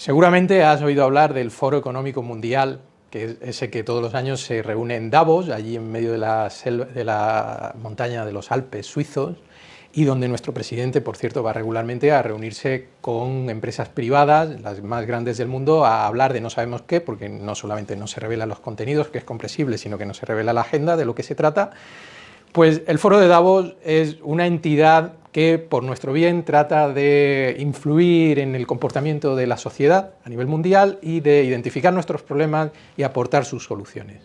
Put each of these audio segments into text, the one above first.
Seguramente has oído hablar del Foro Económico Mundial, que es ese que todos los años se reúne en Davos, allí en medio de la montaña de los Alpes suizos, y donde nuestro presidente, por cierto, va regularmente a reunirse con empresas privadas, las más grandes del mundo, a hablar de no sabemos qué, porque no solamente no se revelan los contenidos, que es comprensible, sino que no se revela la agenda de lo que se trata. Pues el Foro de Davos es una entidad que, por nuestro bien, trata de influir en el comportamiento de la sociedad a nivel mundial y de identificar nuestros problemas y aportar sus soluciones.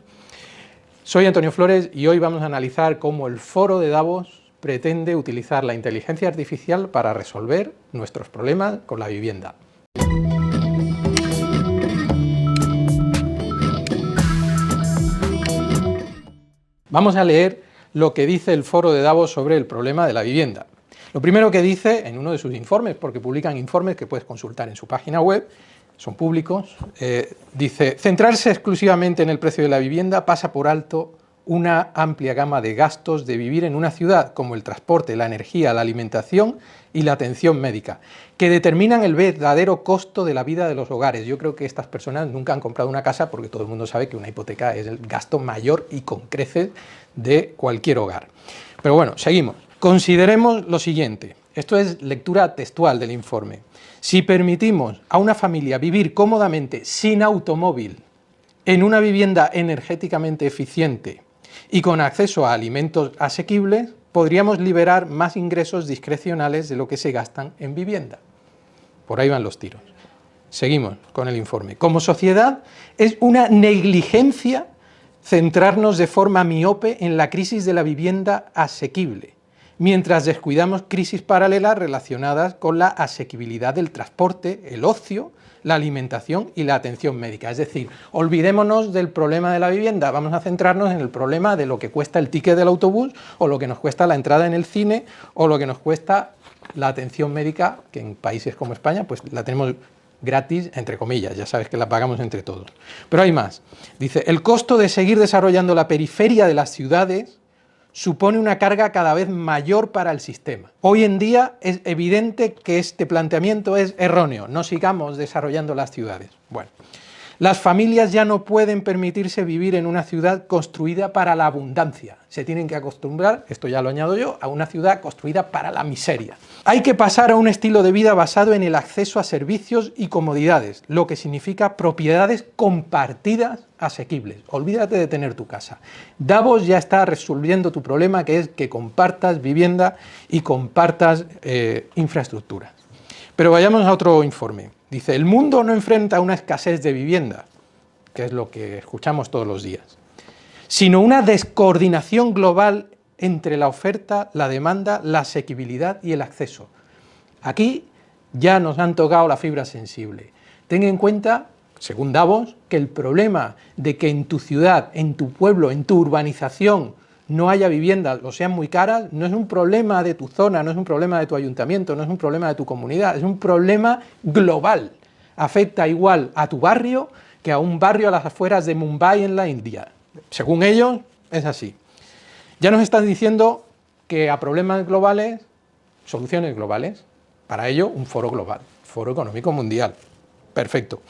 Soy Antonio Flores y hoy vamos a analizar cómo el Foro de Davos pretende utilizar la inteligencia artificial para resolver nuestros problemas con la vivienda. Vamos a leer lo que dice el Foro de Davos sobre el problema de la vivienda. Lo primero que dice en uno de sus informes, porque publican informes que puedes consultar en su página web, son públicos, dice: centrarse exclusivamente en el precio de la vivienda pasa por alto una amplia gama de gastos de vivir en una ciudad, como el transporte, la energía, la alimentación y la atención médica, que determinan el verdadero costo de la vida de los hogares. Yo creo que estas personas nunca han comprado una casa, porque todo el mundo sabe que una hipoteca es el gasto mayor y con creces de cualquier hogar. Pero bueno, seguimos. Consideremos lo siguiente, esto es lectura textual del informe: si permitimos a una familia vivir cómodamente sin automóvil en una vivienda energéticamente eficiente y con acceso a alimentos asequibles, podríamos liberar más ingresos discrecionales de lo que se gastan en vivienda. Por ahí van los tiros. Seguimos con el informe. Como sociedad, es una negligencia centrarnos de forma miope en la crisis de la vivienda asequible, mientras descuidamos crisis paralelas relacionadas con la asequibilidad del transporte, el ocio, la alimentación y la atención médica. Es decir, olvidémonos del problema de la vivienda, vamos a centrarnos en el problema de lo que cuesta el ticket del autobús, o lo que nos cuesta la entrada en el cine, o lo que nos cuesta la atención médica, que en países como España pues la tenemos gratis, entre comillas, ya sabes que la pagamos entre todos. Pero hay más. Dice: el costo de seguir desarrollando la periferia de las ciudades supone una carga cada vez mayor para el sistema. Hoy en día es evidente que este planteamiento es erróneo, no sigamos desarrollando las ciudades. Bueno, las familias ya no pueden permitirse vivir en una ciudad construida para la abundancia, se tienen que acostumbrar, esto ya lo añado yo, a una ciudad construida para la miseria. Hay que pasar a un estilo de vida basado en el acceso a servicios y comodidades, lo que significa propiedades compartidas asequibles. Olvídate de tener tu casa. Davos ya está resolviendo tu problema, que es que compartas vivienda y compartas infraestructuras. Pero vayamos a otro informe. Dice: el mundo no enfrenta una escasez de vivienda, que es lo que escuchamos todos los días, sino una descoordinación global entre la oferta, la demanda, la asequibilidad y el acceso. Aquí ya nos han tocado la fibra sensible. Ten en cuenta, según Davos, que el problema de que en tu ciudad, en tu pueblo, en tu urbanización no haya viviendas o sean muy caras, no es un problema de tu zona, no es un problema de tu ayuntamiento, no es un problema de tu comunidad, es un problema global. Afecta igual a tu barrio que a un barrio a las afueras de Mumbai en la India. Según ellos, es así. Ya nos están diciendo que a problemas globales, soluciones globales. Para ello, un foro global, Foro Económico Mundial. Perfecto.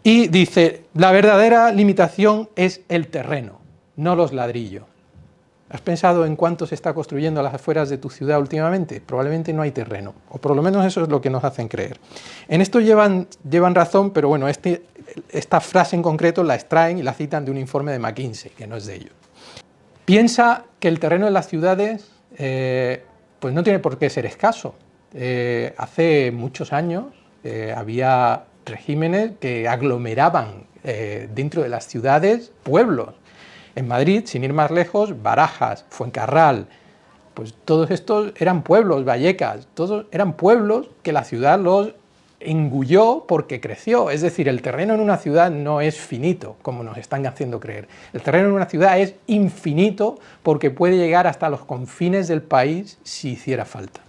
Y dice: la verdadera limitación es el terreno, no los ladrillos. ¿Has pensado en cuánto se está construyendo a las afueras de tu ciudad últimamente? Probablemente no hay terreno, o por lo menos eso es lo que nos hacen creer. En esto llevan razón, pero bueno, esta frase en concreto la extraen y la citan de un informe de McKinsey, que no es de ellos. Piensa que el terreno en las ciudades pues no tiene por qué ser escaso. Hace muchos años había regímenes que aglomeraban dentro de las ciudades pueblos. En Madrid, sin ir más lejos, Barajas, Fuencarral, pues todos estos eran pueblos, Vallecas, todos eran pueblos que la ciudad los engulló porque creció. Es decir, el terreno en una ciudad no es finito, como nos están haciendo creer. El terreno en una ciudad es infinito porque puede llegar hasta los confines del país si hiciera falta.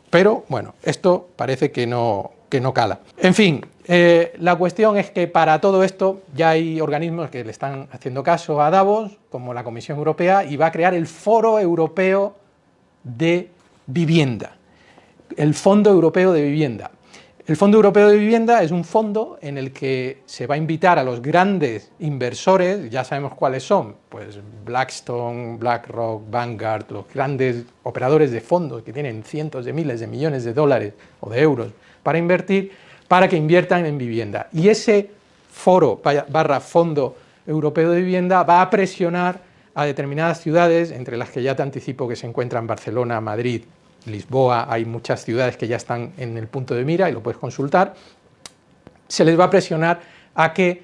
Pero, bueno, esto parece que no cala. En fin, la cuestión es que para todo esto ya hay organismos que le están haciendo caso a Davos, como la Comisión Europea, y va a crear el Foro Europeo de Vivienda, el Fondo Europeo de Vivienda. El Fondo Europeo de Vivienda es un fondo en el que se va a invitar a los grandes inversores, ya sabemos cuáles son, pues Blackstone, BlackRock, Vanguard, los grandes operadores de fondos que tienen cientos de miles de millones de dólares o de euros para invertir, para que inviertan en vivienda. Y ese foro / Fondo Europeo de Vivienda va a presionar a determinadas ciudades, entre las que ya te anticipo que se encuentran Barcelona, Madrid, Lisboa, hay muchas ciudades que ya están en el punto de mira y lo puedes consultar, se les va a presionar a que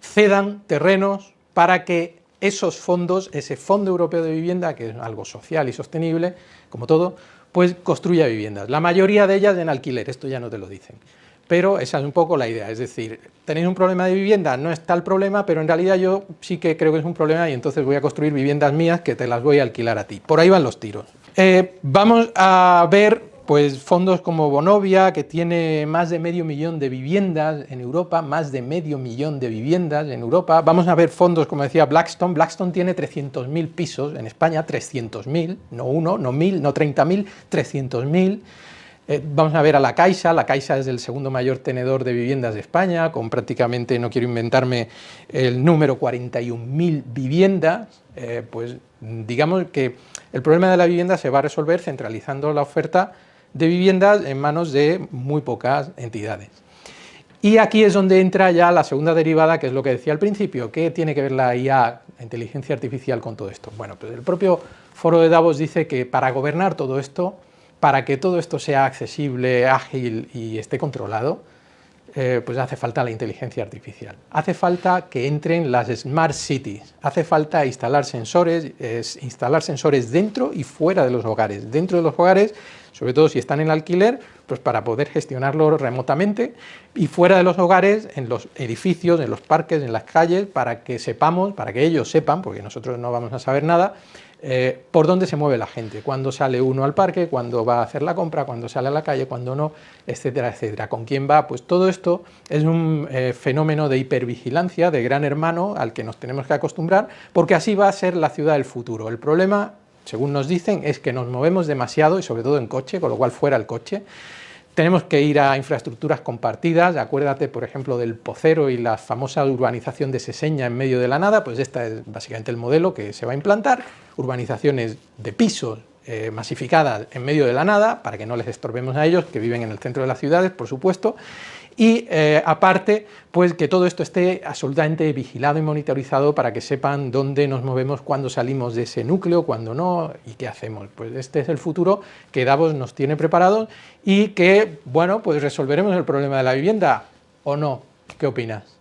cedan terrenos para que esos fondos, ese Fondo Europeo de Vivienda, que es algo social y sostenible, como todo, pues construya viviendas. La mayoría de ellas en alquiler, esto ya no te lo dicen. Pero esa es un poco la idea, es decir, tenéis un problema de vivienda, no está el problema, pero en realidad yo sí que creo que es un problema y entonces voy a construir viviendas mías que te las voy a alquilar a ti. Por ahí van los tiros. Vamos a ver pues fondos como Vonovia, que tiene más de 500.000 de viviendas en Europa, más de 500.000 de viviendas en Europa. Vamos a ver fondos, como decía Blackstone. Blackstone tiene 300.000 pisos en España, 300.000, no uno, no 1.000, no 30.000, 300.000. Vamos a ver a la Caixa es el segundo mayor tenedor de viviendas de España, con prácticamente, no quiero inventarme el número, 41.000 viviendas. Pues digamos que el problema de la vivienda se va a resolver centralizando la oferta de viviendas en manos de muy pocas entidades. Y aquí es donde entra ya la segunda derivada, que es lo que decía al principio. ¿Qué tiene que ver la IA, la inteligencia artificial, con todo esto? Bueno, pues el propio Foro de Davos dice que para gobernar todo esto, para que todo esto sea accesible, ágil y esté controlado, pues hace falta la inteligencia artificial. Hace falta que entren las Smart Cities, hace falta instalar sensores dentro y fuera de los hogares. Dentro de los hogares, sobre todo si están en alquiler, pues para poder gestionarlo remotamente, y fuera de los hogares, en los edificios, en los parques, en las calles, para que sepamos, para que ellos sepan, porque nosotros no vamos a saber nada, por dónde se mueve la gente, cuándo sale uno al parque, cuándo va a hacer la compra, cuándo sale a la calle, cuándo no, etcétera, etcétera. ¿Con quién va? Pues todo esto es un fenómeno de hipervigilancia, de gran hermano, al que nos tenemos que acostumbrar, porque así va a ser la ciudad del futuro. El problema, según nos dicen, es que nos movemos demasiado, y sobre todo en coche, con lo cual fuera el coche. Tenemos que ir a infraestructuras compartidas. Acuérdate, por ejemplo, del Pocero y la famosa urbanización de Seseña en medio de la nada, pues este es básicamente el modelo que se va a implantar. Urbanizaciones de pisos masificadas en medio de la nada, para que no les estorbemos a ellos, que viven en el centro de las ciudades, por supuesto, y aparte, pues que todo esto esté absolutamente vigilado y monitorizado para que sepan dónde nos movemos, cuándo salimos de ese núcleo, cuándo no, y qué hacemos. Pues este es el futuro que Davos nos tiene preparado y que, bueno, pues resolveremos el problema de la vivienda, ¿o no? ¿Qué opinas?